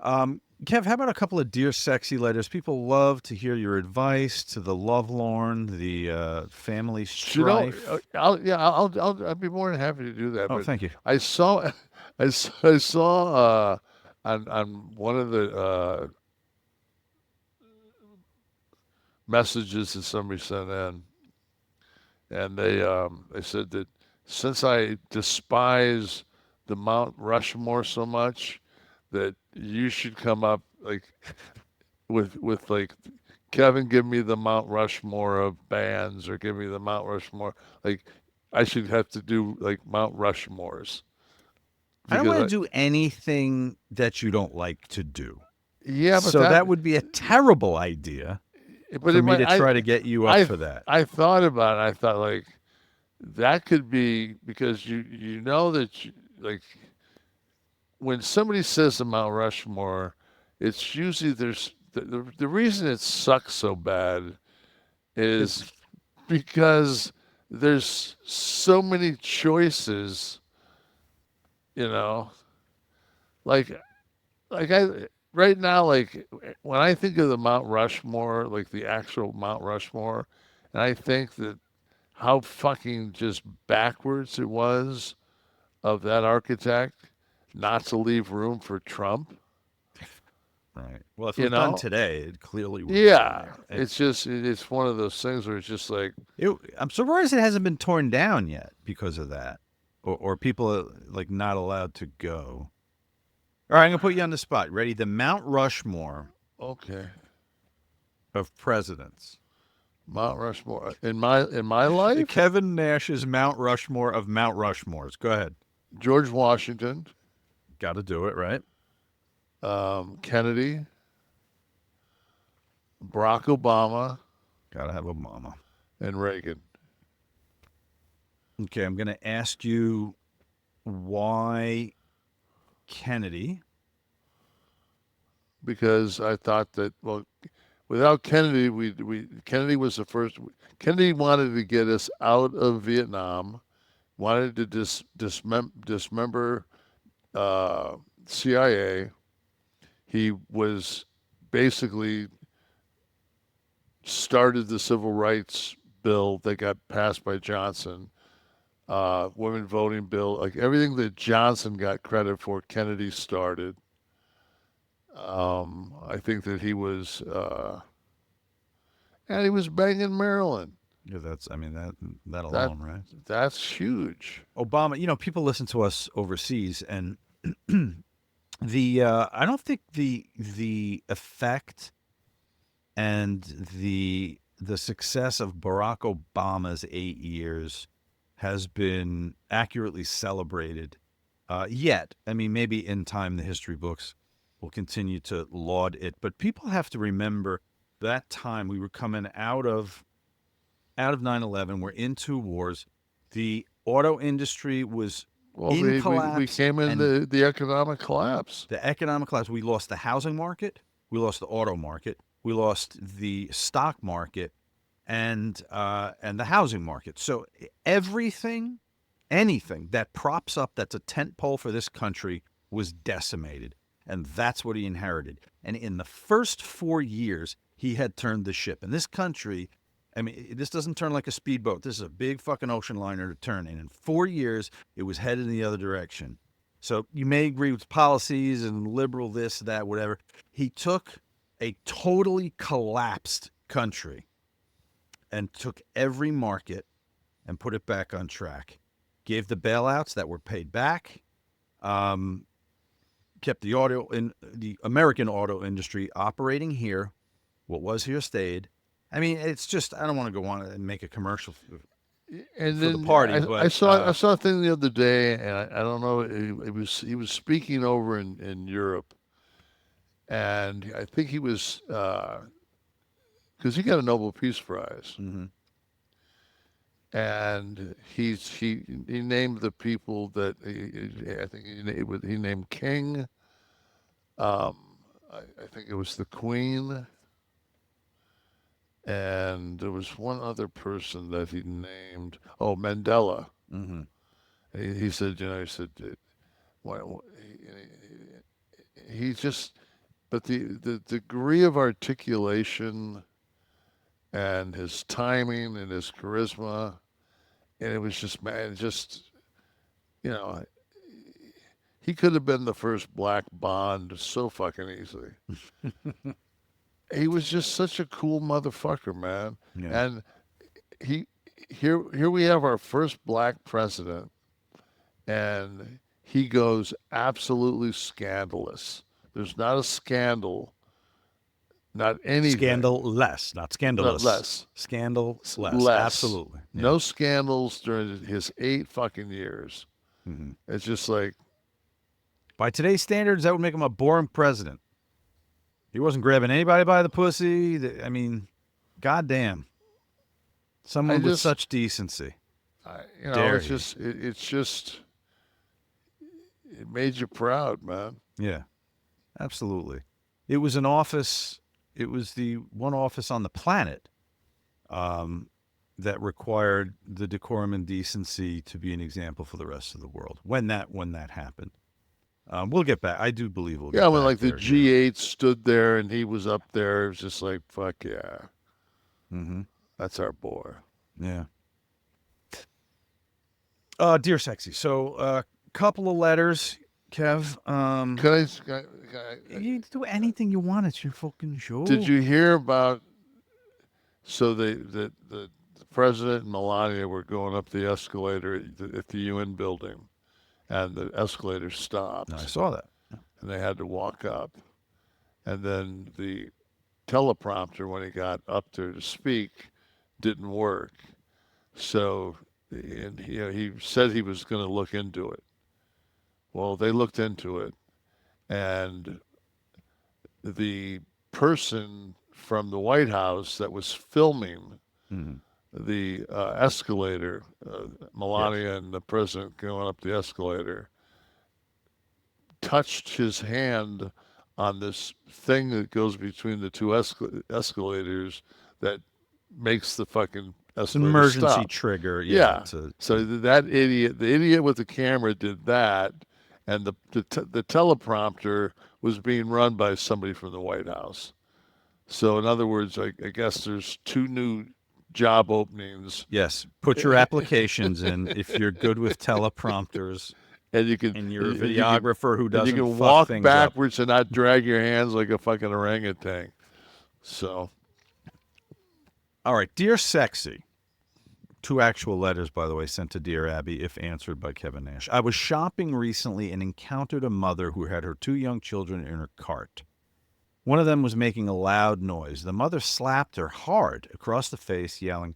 Kev, how about a couple of Dear Sexy letters? People love to hear your advice to the lovelorn, the family You know, strife. I'll be more than happy to do that. Oh, But thank you. I saw, I saw on one of the messages that somebody sent in, and they said that since I despise the Mount Rushmore so much, that you should come up like with like Kevin, give me the Mount Rushmore of bands, or give me the Mount Rushmore. Like I should have to do like Mount Rushmores I don't because want to do anything that you don't like to do. yeah, but So that would be a terrible idea but for it me might to try to get you up I for that. I thought about it. I thought like that could be because you know that like when somebody says the Mount Rushmore, it's usually there's the reason it sucks so bad is It's because there's so many choices, you know. Like I right now, like when I think of the Mount Rushmore, like the actual Mount Rushmore, and I think that how fucking just backwards it was of that architect not to leave room for Trump, right. Well, if it you was done know? today, it clearly would have been Yeah, there. it's just it's one of those things where it's just like I'm surprised it hasn't been torn down yet because of that, or people are like not allowed to go. All right, I'm gonna put you on the spot. Ready? The Mount Rushmore okay, of presidents. Mount Rushmore in my life, Kevin Nash's Mount Rushmore of Mount Rushmores. Go ahead. George Washington, Got to do it, right? Kennedy, Barack Obama, Got to have Obama. and Reagan. Okay, I'm going to ask you why Kennedy. Because I thought that well, without Kennedy, we Kennedy was the first. Kennedy wanted to get us out of Vietnam, wanted to dismember uh, CIA. He was basically started the civil rights bill that got passed by Johnson, women voting bill, like everything that Johnson got credit for, Kennedy started. I think that and he was banging Maryland. Yeah, that's. I mean that That alone, right? that's huge. Obama. People listen to us overseas, and the I don't think the effect and the success of Barack Obama's 8 years has been accurately celebrated yet. I mean, maybe in time the history books will continue to laud it, but people have to remember that time we were coming out of 9/11. We're into wars. The auto industry was Well, in we collapse, came in and the economic collapse. the economic collapse. We lost the housing market. We lost the auto market. We lost the stock market, and the housing market. So everything, anything that props up that's a tent pole for this country was decimated, and that's what he inherited. And in the first 4 years, he had turned the ship. And this country, I mean, this doesn't turn like a speedboat. This is a big fucking ocean liner to turn. And in 4 years, it was headed in the other direction. So you may agree with policies and liberal this, that, whatever. He took a totally collapsed country and took every market and put it back on track. Gave the bailouts that were paid back. Um, Kept the American auto industry operating here. What was here stayed. I mean, it's just I don't want to go on and make a commercial And for the then party, but I saw a thing the other day, and I don't know. It was he was speaking over in Europe, and I think he was because he got a Nobel Peace Prize, mhm. and he named the people that I think he named King. Um, I think it was the Queen, and there was one other person that he named. Oh, Mandela. Mhm. He said, he said, why, he just but the degree of articulation and his timing and his charisma, and it was just, man, just, you know, he could have been the first black Bond so fucking easily. He was just such a cool motherfucker, man. Yeah. And he here we have our first black president, and he goes absolutely scandalous. There's not a scandal, not anything. Scandal-less, not scandalous. Less. Scandal-less. Less. Absolutely. Yeah. No scandals during his 8 fucking years. Mm-hmm. It's just like, by today's standards, that would make him a boring president. He wasn't grabbing anybody by the pussy. I mean, goddamn. Someone with such decency. you know, it's just, it made you proud, man. Yeah, absolutely. It was an office. It was the one office on the planet that required the decorum and decency to be an example for the rest of the world. When that happened, we'll get back. I do believe we'll. Yeah, get when back like the there, G8 stood there and he was up there, it was just like, fuck yeah. Mm-hmm. That's our boy. Yeah. Dear Sexy. So, a couple of letters, Kev. You do anything you want. It's your fucking show. Did you hear about? So the president and Melania were going up the escalator at the UN building, and the escalator stopped. No, I saw that. And they had to walk up, and then the teleprompter, when he got up there to speak, didn't work. So, and he said he was going to look into it. Well, they looked into it, and the person from the White House that was filming the escalator, Melania and the president going up the escalator, touched his hand on this thing that goes between the two escalators that makes the fucking It's an emergency stop. trigger. Yeah. So the idiot with the camera did that, and the teleprompter was being run by somebody from the White House. So in other words, I guess there's 2 new job openings. Yes, put your applications in if you're good with teleprompters. And you can, and you're a videographer who doesn't. You can fuck walk things backwards up. and not drag your hands like a fucking orangutan. So, all right, Dear Sexy. 2 actual letters, by the way, sent to Dear Abby, if answered by Kevin Nash. I was shopping recently and encountered a mother who had her 2 young children in her cart. One of them was making a loud noise. The mother slapped her hard across the face, yelling,